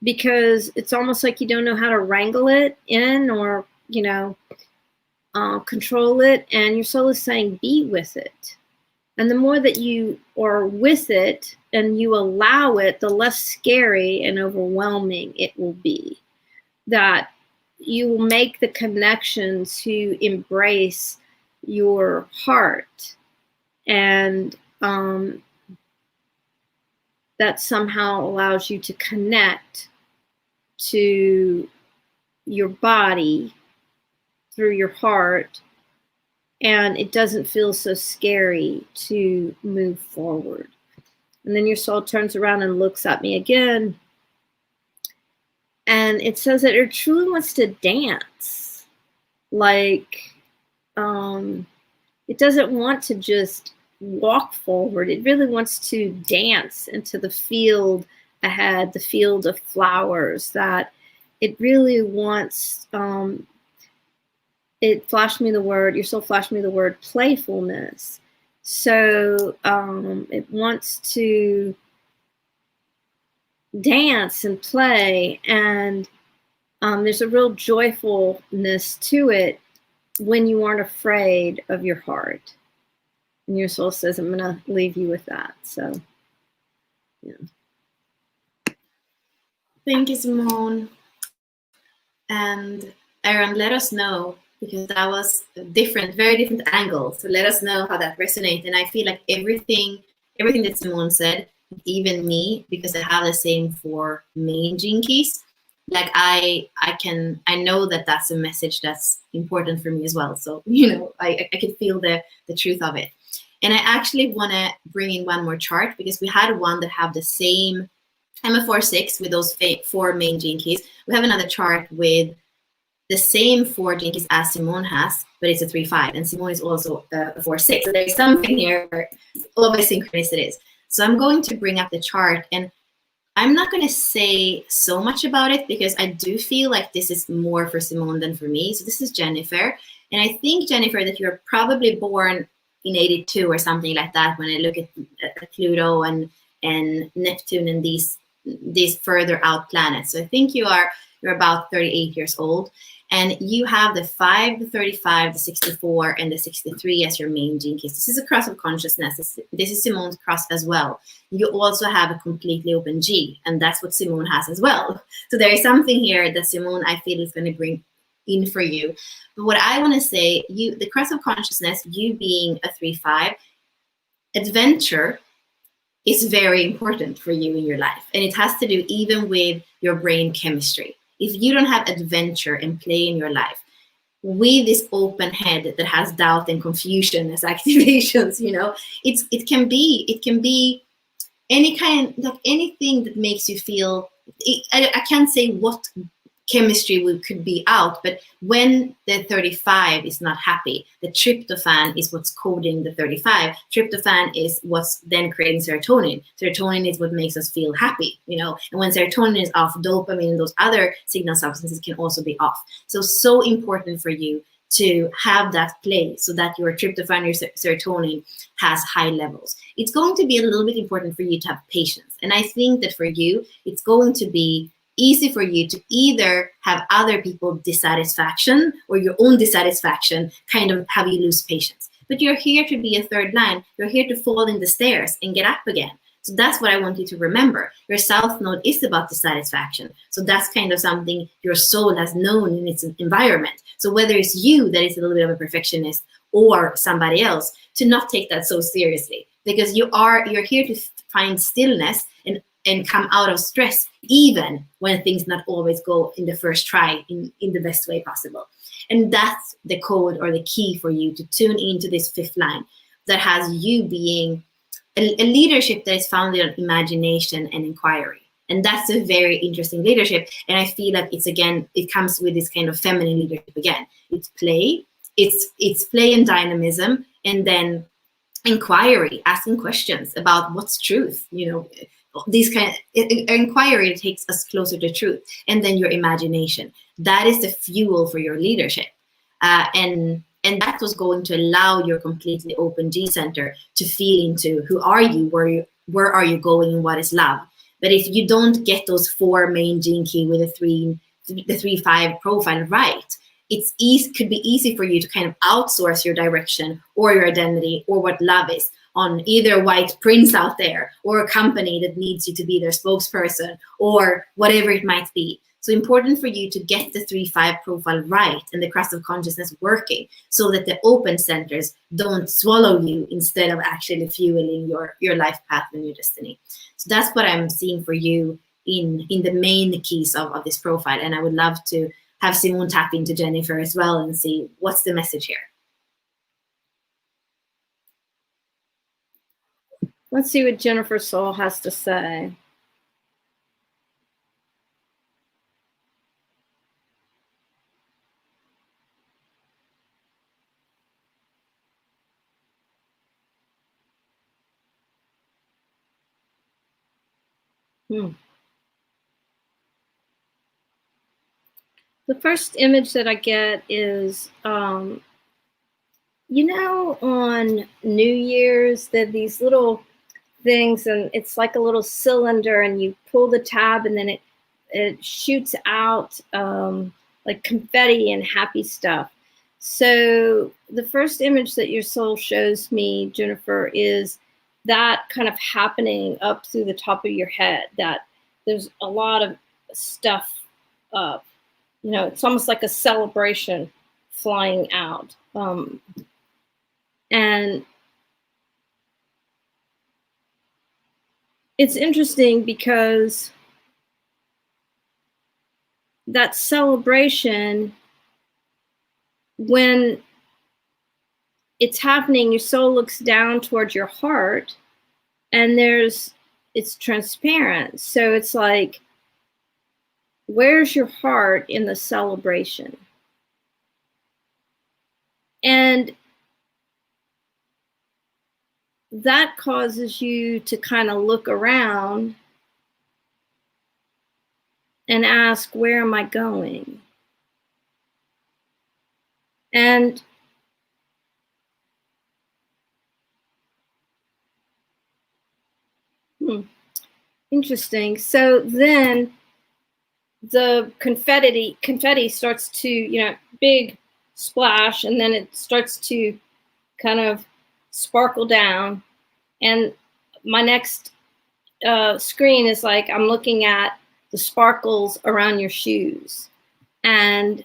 because it's almost like you don't know how to wrangle it in, or, you know, control it. And your soul is saying, be with it. And the more that you are with it and you allow it, the less scary and overwhelming it will be. That you will make the connection to embrace your heart, and that somehow allows you to connect to your body through your heart, and it doesn't feel so scary to move forward. And then your soul turns around and looks at me again, and it says that it truly wants to dance. Like, it doesn't want to just walk forward. It really wants to dance into the field ahead, the field of flowers. That it really wants, it flashed me the word, your soul flashed me the word playfulness. So it wants to dance and play, and there's a real joyfulness to it when you aren't afraid of your heart. And your soul says, I'm going to leave you with that. So, yeah. Thank you, Simone. And Aaron, let us know, because that was a different, very different angle. So let us know how that resonates. And I feel like everything that Simone said, even me, because I have the same 4 main gene keys, like I know that that's a message that's important for me as well. So, you know, I can feel the truth of it. And I actually want to bring in one more chart, because we had one that have the same, I'm a 4-6 with those 4 main gene keys. We have another chart with the same 4 gene keys as Simone has, but it's a 3-5, and Simone is also a 4-6. So there's something here where always synchronicities. So I'm going to bring up the chart, and I'm not going to say so much about it, because I do feel like this is more for Simone than for me. So this is Jennifer, and I think, Jennifer, that you're probably born in 82 or something like that, when I look at Pluto and Neptune and these further out planets. So I think you're about 38 years old, and you have the 5, the 35, the 64, and the 63 as your main gene keys. This is a cross of consciousness. This is Simone's cross as well. You also have a completely open G, and that's what Simone has as well. So there is something here that Simone, I feel, is going to bring in for you. But what I want to say, the cross of consciousness, you being a 3-5, adventure is very important for you in your life. And it has to do even with your brain chemistry. If you don't have adventure and play in your life, with this open head that has doubt and confusion as activations, you know, it can be any kind, like anything that makes you feel, I can't say what chemistry could be out, but when the 35 is not happy, the tryptophan is what's coding the 35. Tryptophan is what's then creating serotonin. Serotonin is what makes us feel happy, you know, and when serotonin is off, dopamine and those other signal substances can also be off. So important for you to have that play, so that your tryptophan, your serotonin has high levels. It's going to be a little bit important for you to have patience. And I think that for you, it's going to be easy for you to either have other people dissatisfaction or your own dissatisfaction kind of have you lose patience. But you're here to be a third line. You're here to fall in the stairs and get up again. So that's what I want you to remember. Your South Node is about dissatisfaction. So that's kind of something your soul has known in its environment. So whether it's you that is a little bit of a perfectionist or somebody else, to not take that so seriously, because you're here to find stillness and come out of stress, even when things not always go in the first try in the best way possible. And that's the code or the key for you to tune into this 5th line that has you being a leadership that is founded on imagination and inquiry. And that's a very interesting leadership. And I feel like it comes with this kind of feminine leadership again. It's play, it's play and dynamism, and then inquiry, asking questions about what's truth, these kind of inquiry takes us closer to truth. And then your imagination, that is the fuel for your leadership. And that was going to allow your completely open G center to feel into who are you, where are you going, and what is love. But if you don't get those 4 main gene key with the 3-5 profile right, could be easy for you to kind of outsource your direction or your identity or what love is on either a white prince out there or a company that needs you to be their spokesperson or whatever it might be. So important for you to get the 3-5 profile right and the crust of consciousness working so that the open centers don't swallow you instead of actually fueling your life path and your destiny. So that's what I'm seeing for you in the main keys of this profile. And I would love to have Simone tap into Jennifer as well and see what's the message here. Let's see what Jennifer Soul has to say. The first image that I get is, on New Year's, there are these little things, and it's like a little cylinder, and you pull the tab, and then it shoots out like confetti and happy stuff. So the first image that your soul shows me, Jennifer, is that kind of happening up through the top of your head, that there's a lot of stuff up. It's almost like a celebration flying out. And it's interesting because that celebration, when it's happening, your soul looks down towards your heart, and it's transparent. So it's like, where's your heart in the celebration? And that causes you to kind of look around and ask, where am I going? And interesting. So then the confetti starts to, big splash, and then it starts to kind of sparkle down. And my next screen is like, I'm looking at the sparkles around your shoes. And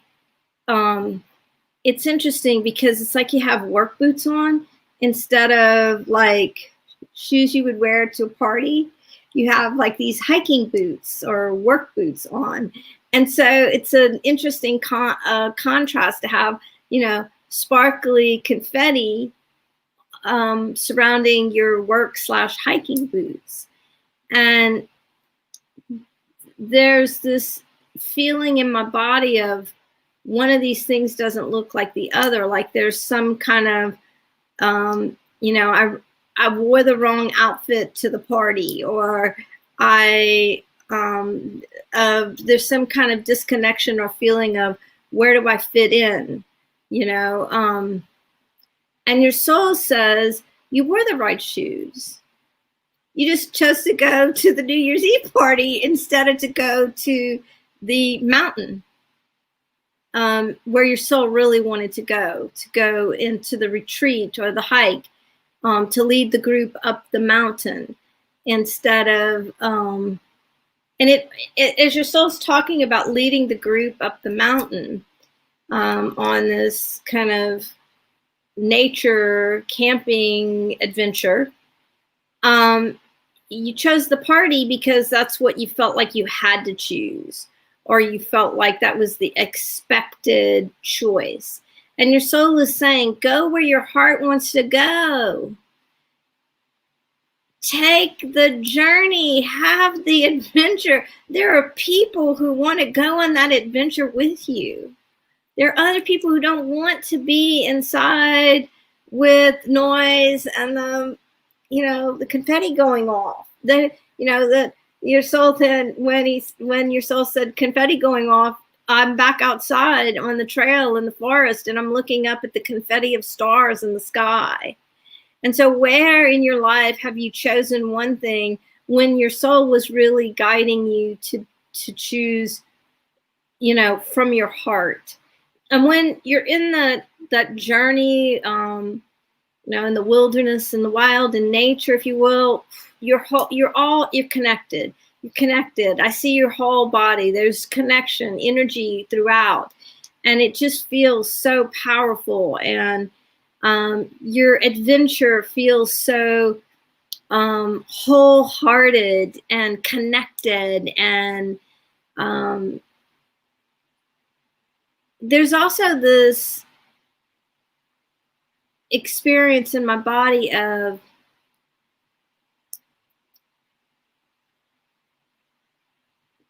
it's interesting because it's like you have work boots on instead of like shoes you would wear to a party. You have like these hiking boots or work boots on. And so it's an interesting contrast to have, sparkly confetti surrounding your work/hiking boots. And there's this feeling in my body of one of these things doesn't look like the other. Like there's some kind of, I wore the wrong outfit to the party, or there's some kind of disconnection or feeling of where do I fit in, and your soul says you wore the right shoes. You just chose to go to the New Year's Eve party instead of to go to the mountain where your soul really wanted to go into the retreat or the hike, to lead the group up the mountain instead of, and as your soul's talking about leading the group up the mountain on this kind of nature camping adventure, you chose the party because that's what you felt like you had to choose, or you felt like that was the expected choice. And your soul is saying, go where your heart wants to go. Take the journey, have the adventure. There are people who want to go on that adventure with you. There are other people who don't want to be inside with noise and the confetti going off. That your soul then, when your soul said confetti going off, I'm back outside on the trail in the forest, and I'm looking up at the confetti of stars in the sky. And so where in your life have you chosen one thing when your soul was really guiding you to choose, from your heart? And when you're in that journey, in the wilderness, in the wild, in nature, if you will, you're connected. You're connected. I see your whole body. There's connection, energy throughout, and it just feels so powerful. And your adventure feels so wholehearted and connected. And there's also this experience in my body of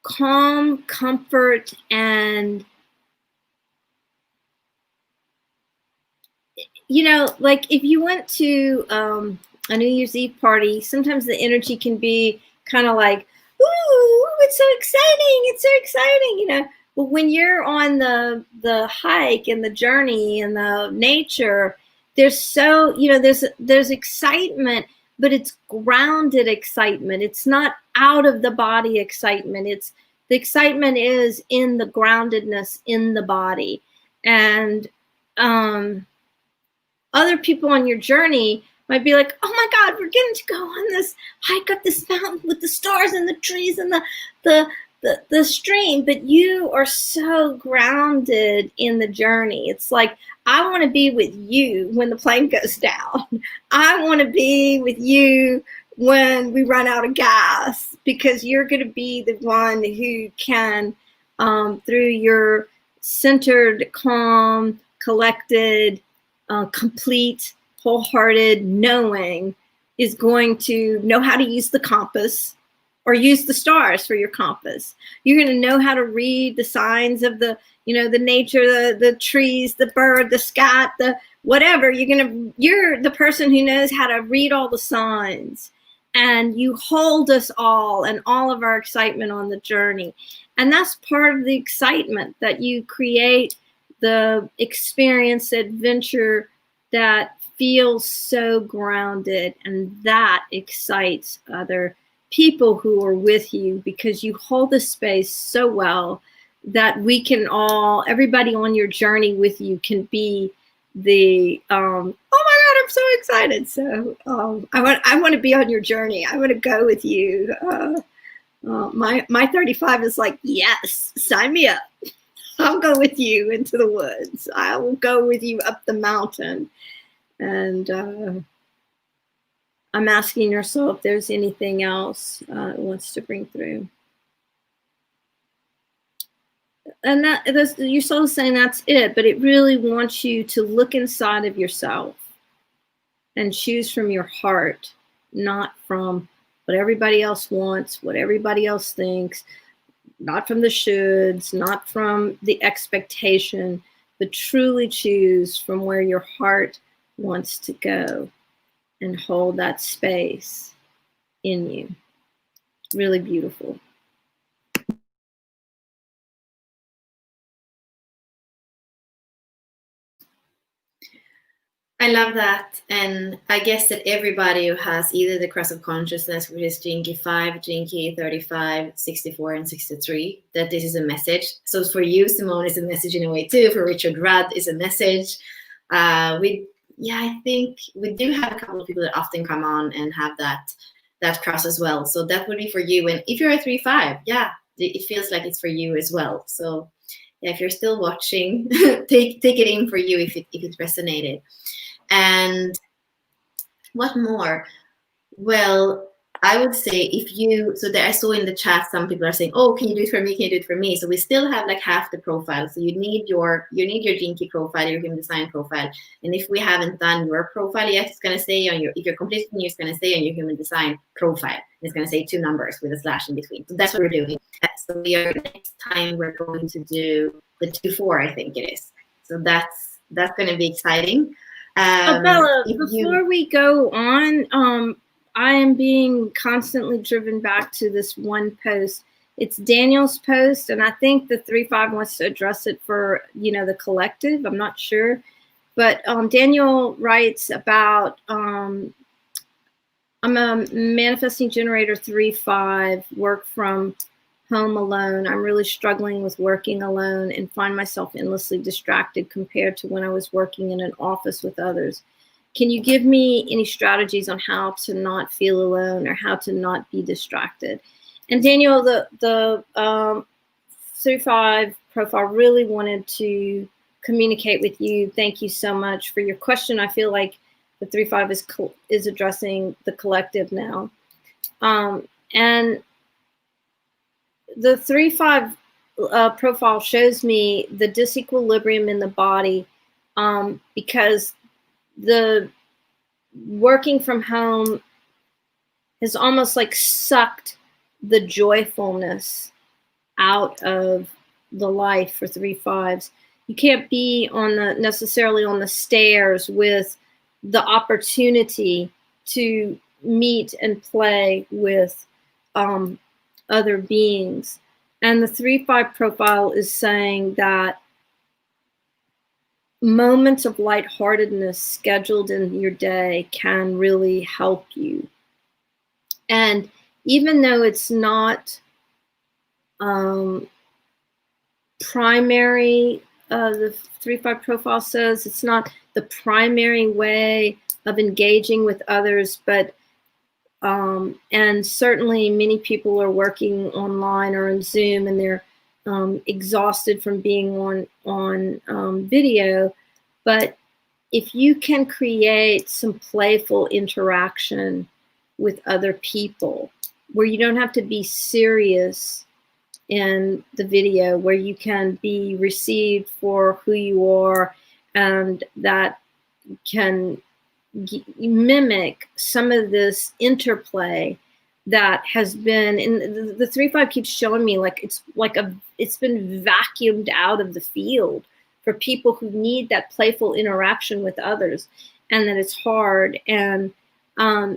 calm, comfort, and like if you went to a New Year's Eve party, sometimes the energy can be kind of like, ooh, it's so exciting, it's so exciting, But when you're on the hike and the journey and the nature, there's there's excitement, but it's grounded excitement. It's not out of the body excitement. The excitement is in the groundedness in the body. And other people on your journey might be like, oh my God, we're getting to go on this hike up this mountain with the stars and the trees and the stream, but you are so grounded in the journey. It's like, I want to be with you when the plane goes down. I want to be with you when we run out of gas, because you're going to be the one who can, through your centered, calm, collected, complete, wholehearted knowing, is going to know how to use the compass, or use the stars for your compass. You're going to know how to read the signs of the nature, the trees, the bird, the sky, the whatever. You're the person who knows how to read all the signs, and you hold us all and all of our excitement on the journey. And that's part of the excitement, that you create the experience, adventure that feels so grounded, and that excites other people who are with you, because you hold the space so well that we can everybody on your journey with you can be the oh my God, I'm so excited. So I want to be on your journey. I want to go with you. My 35 is like, yes, sign me up. I'll go with you into the woods. I will go with you up the mountain. And I'm asking your soul if there's anything else it wants to bring through. And your soul is saying that's it, but it really wants you to look inside of yourself and choose from your heart, not from what everybody else wants, what everybody else thinks, not from the shoulds, not from the expectation, but truly choose from where your heart wants to go, and hold that space in you. Really beautiful. I love that. And I guess that everybody who has either the cross of consciousness, which is Jinky 5, Jinky 35, 64, and 63, that this is a message. So for you, Simone, is a message in a way too. For Richard Rudd, is a message. I think we do have a couple of people that often come on and have that cross as well. So that would be for you. And if you're a 3-5, yeah, it feels like it's for you as well. So yeah, if you're still watching, take it in for you if it resonated. And what more? Well, I would say I saw in the chat some people are saying, oh, can you do it for me? Can you do it for me? So we still have like half the profile. So you need your Jinky profile, your human design profile. And if we haven't done your profile yet, it's going to say if you're completely new, it's going to say on your human design profile. It's going to say 2 numbers with a slash in between. So that's what we're doing. So next time we're going to do the 2-4, I think it is. So that's going to be exciting. Bella, If before you, we go on, I am being constantly driven back to this one post. It's Daniel's post, and I think the 3-5 wants to address it for, the collective. I'm not sure. But Daniel writes about, I'm a manifesting generator 3-5, work from home alone. I'm really struggling with working alone and find myself endlessly distracted compared to when I was working in an office with others. Can you give me any strategies on how to not feel alone or how to not be distracted? And Daniel, the 3-5 profile really wanted to communicate with you. Thank you so much for your question. I feel like the 3-5 is addressing the collective now. And the 3-5 profile shows me the disequilibrium in the body, because the working from home has almost like sucked the joyfulness out of the life for 3-5s. You can't be necessarily on the stairs with the opportunity to meet and play with other beings. And the 3-5 profile is saying that moments of lightheartedness scheduled in your day can really help you. And even though it's not primary, the 3-5 profile says it's not the primary way of engaging with others, but and certainly many people are working online or on Zoom, and they're exhausted from being on video. But if you can create some playful interaction with other people where you don't have to be serious in the video, where you can be received for who you are, and that can mimic some of this interplay that has been in the 3-5 keeps showing me like it's been vacuumed out of the field for people who need that playful interaction with others, and that it's hard. And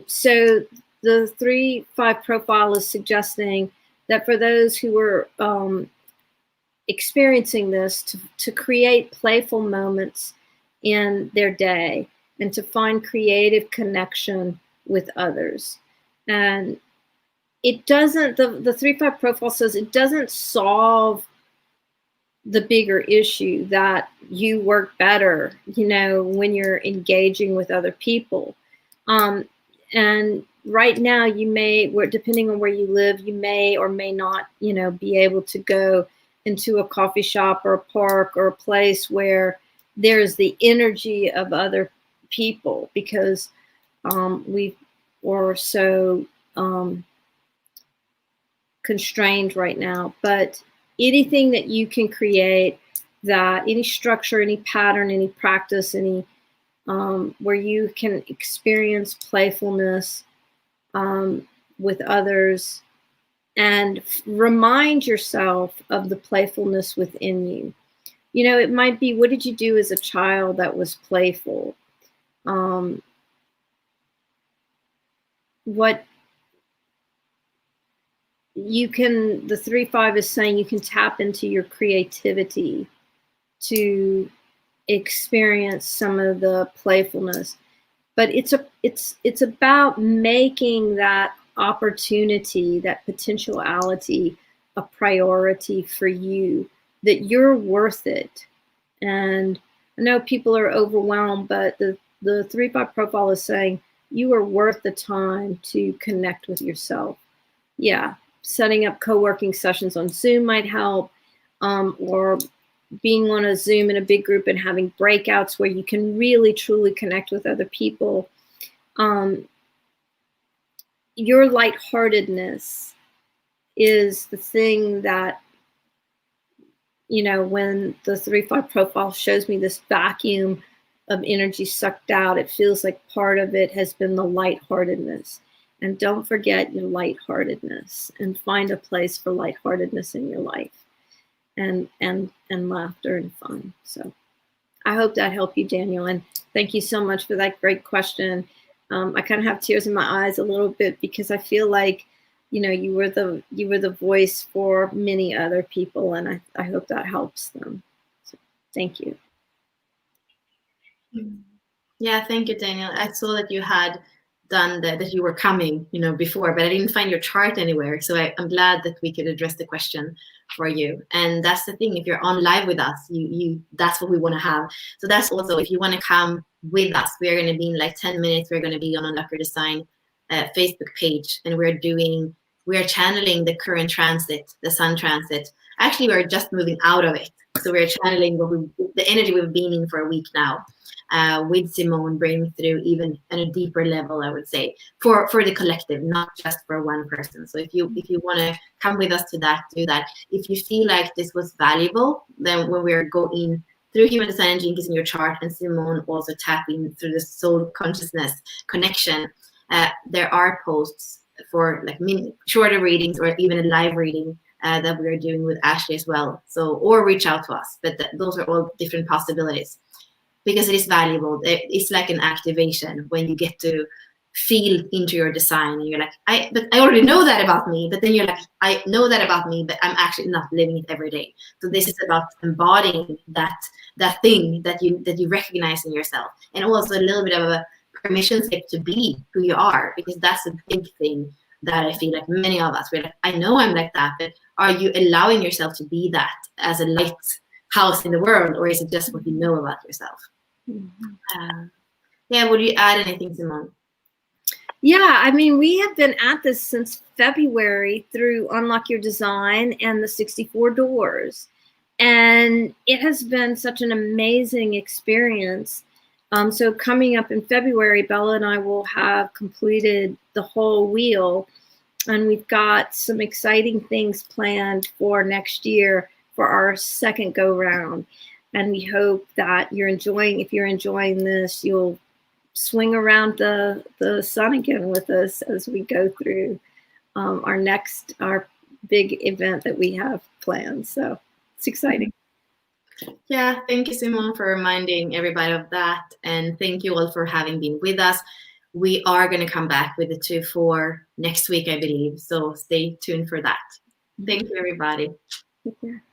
so the 3-5 profile is suggesting that for those who are experiencing this, to create playful moments in their day and to find creative connection with others. And it doesn't, the 3-5 profile says it doesn't solve the bigger issue that you work better, when you're engaging with other people. And right now you may, depending on where you live, you may or may not, be able to go into a coffee shop or a park or a place where there's the energy of other people, because we are so constrained right now. But anything that you can create, that any structure, any pattern, any practice, any where you can experience playfulness with others, and remind yourself of the playfulness within you. It might be, what did you do as a child that was playful? What you can, the 3-5 is saying you can tap into your creativity to experience some of the playfulness. But it's about making that opportunity, that potentiality, a priority for you, that you're worth it. And I know people are overwhelmed, but the 3-5 profile is saying you are worth the time to connect with yourself. Yeah, setting up co-working sessions on Zoom might help, or being on a Zoom in a big group and having breakouts where you can really truly connect with other people. Your lightheartedness is the thing that, when the 3-5 profile shows me this vacuum of energy sucked out, it feels like part of it has been the lightheartedness. And don't forget your lightheartedness, and find a place for lightheartedness in your life, and laughter and fun. So I hope that helped you, Daniel. And thank you so much for that great question. I kind of have tears in my eyes a little bit because I feel like, you know, you were the voice for many other people, and I hope that helps them. So, thank you. Yeah, thank you, Daniel. I saw that you had done that you were coming, you know, before, but I didn't find your chart anywhere. So I'm glad that we could address the question for you. And that's the thing, if you're on live with us, you that's what we want to have. So that's also, if you want to come with us, we're going to be in like 10 minutes, we're going to be on Unlock Your Design Facebook page, and we're channeling the current transit, the sun transit. Actually, we're just moving out of it. So we're channeling the energy we've been in for a week now. With Simone, bringing through even on a deeper level, I would say, for the collective, not just for one person. So if you want to come with us to that, do that. If you feel like this was valuable, then when we're going through human design and Jinkies in your chart, and Simone also tapping through the soul consciousness connection, there are posts for like shorter readings or even a live reading that we are doing with Ashley as well. So, or reach out to us, but those are all different possibilities. Because it is valuable. It's like an activation when you get to feel into your design, and you're like, but I already know that about me. But then you're like, I know that about me, but I'm actually not living it every day. So this is about embodying that thing that you recognize in yourself, and also a little bit of a permission slip to be who you are, because that's a big thing that I feel like many of us, we're like, I know I'm like that, but are you allowing yourself to be that as a light house in the world, or is it just what you know about yourself? Yeah, would you add anything, Simone? Yeah, I mean, we have been at this since February through Unlock Your Design and the 64 Doors. And it has been such an amazing experience. So coming up in February, Bella and I will have completed the whole wheel. And we've got some exciting things planned for next year for our second go round. And we hope that if you're enjoying this, you'll swing around the sun again with us as we go through our big event that we have planned. So it's exciting. Yeah, thank you, Simone, for reminding everybody of that. And thank you all for having been with us. We are going to come back with the 2-4 next week, I believe. So stay tuned for that. Thank you, everybody. Take care.